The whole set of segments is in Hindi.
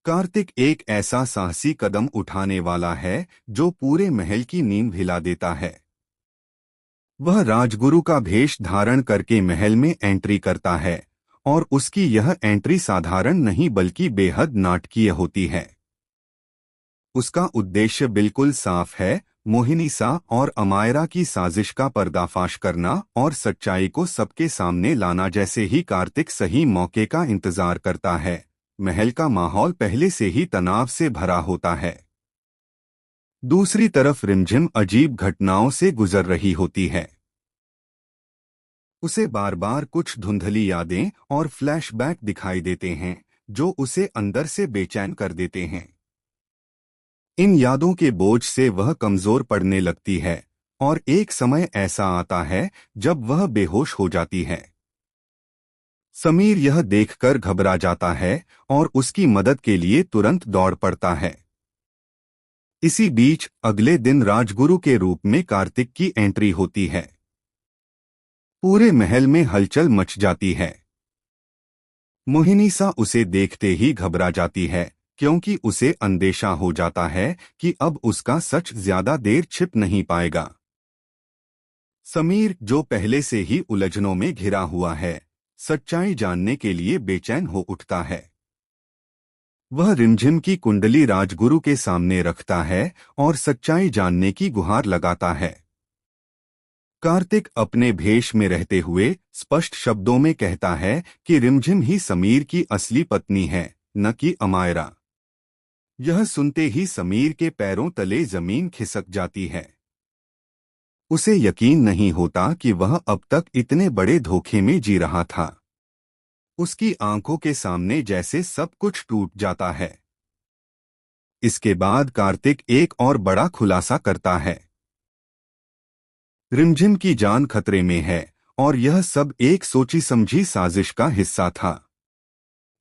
कार्तिक एक ऐसा साहसी कदम उठाने वाला है जो पूरे महल की नींद हिला देता है। वह राजगुरु का भेष धारण करके महल में एंट्री करता है और उसकी यह एंट्री साधारण नहीं बल्कि बेहद नाटकीय होती है। उसका उद्देश्य बिल्कुल साफ है, मोहिनीसा और अमायरा की साजिश का पर्दाफाश करना और सच्चाई को सबके सामने लाना। जैसे ही कार्तिक सही मौके का इंतजार करता है, महल का माहौल पहले से ही तनाव से भरा होता है। दूसरी तरफ रिमझिम अजीब घटनाओं से गुजर रही होती है। उसे बार बार कुछ धुंधली यादें और फ्लैशबैक दिखाई देते हैं जो उसे अंदर से बेचैन कर देते हैं। इन यादों के बोझ से वह कमजोर पड़ने लगती है और एक समय ऐसा आता है जब वह बेहोश हो जाती है। समीर यह देखकर घबरा जाता है और उसकी मदद के लिए तुरंत दौड़ पड़ता है। इसी बीच अगले दिन राजगुरु के रूप में कार्तिक की एंट्री होती है। पूरे महल में हलचल मच जाती है। मोहिनीसा उसे देखते ही घबरा जाती है क्योंकि उसे अंदेशा हो जाता है कि अब उसका सच ज्यादा देर छिप नहीं पाएगा। समीर, जो पहले से ही उलझनों में घिरा हुआ है, सच्चाई जानने के लिए बेचैन हो उठता है। वह रिमझिम की कुंडली राजगुरु के सामने रखता है और सच्चाई जानने की गुहार लगाता है। कार्तिक अपने भेष में रहते हुए स्पष्ट शब्दों में कहता है कि रिमझिम ही समीर की असली पत्नी है, न कि अमायरा। यह सुनते ही समीर के पैरों तले जमीन खिसक जाती है। उसे यकीन नहीं होता कि वह अब तक इतने बड़े धोखे में जी रहा था। उसकी आंखों के सामने जैसे सब कुछ टूट जाता है। इसके बाद कार्तिक एक और बड़ा खुलासा करता है। रिमझिम की जान खतरे में है और यह सब एक सोची समझी साजिश का हिस्सा था।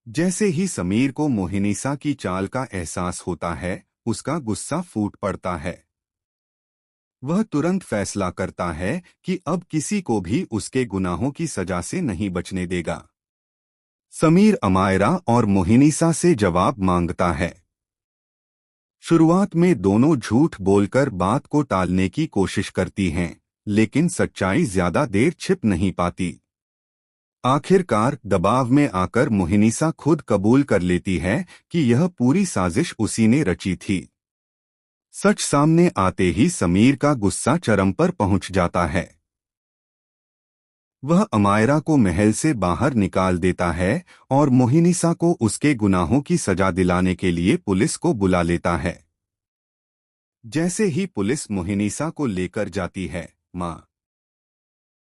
जैसे ही समीर को मोहिनीसा की चाल का एहसास होता है, उसका गुस्सा फूट पड़ता है। वह तुरंत फैसला करता है कि अब किसी को भी उसके गुनाहों की सजा से नहीं बचने देगा। समीर अमायरा और मोहिनीसा से जवाब मांगता है। शुरुआत में दोनों झूठ बोलकर बात को टालने की कोशिश करती हैं, लेकिन सच्चाई ज्यादा देर छिप नहीं पाती। आखिरकार दबाव में आकर मोहिनीसा खुद कबूल कर लेती है कि यह पूरी साजिश उसी ने रची थी। सच सामने आते ही समीर का गुस्सा चरम पर पहुंच जाता है। वह अमायरा को महल से बाहर निकाल देता है और मोहिनीसा को उसके गुनाहों की सजा दिलाने के लिए पुलिस को बुला लेता है। जैसे ही पुलिस मोहिनीसा को लेकर जाती है, मां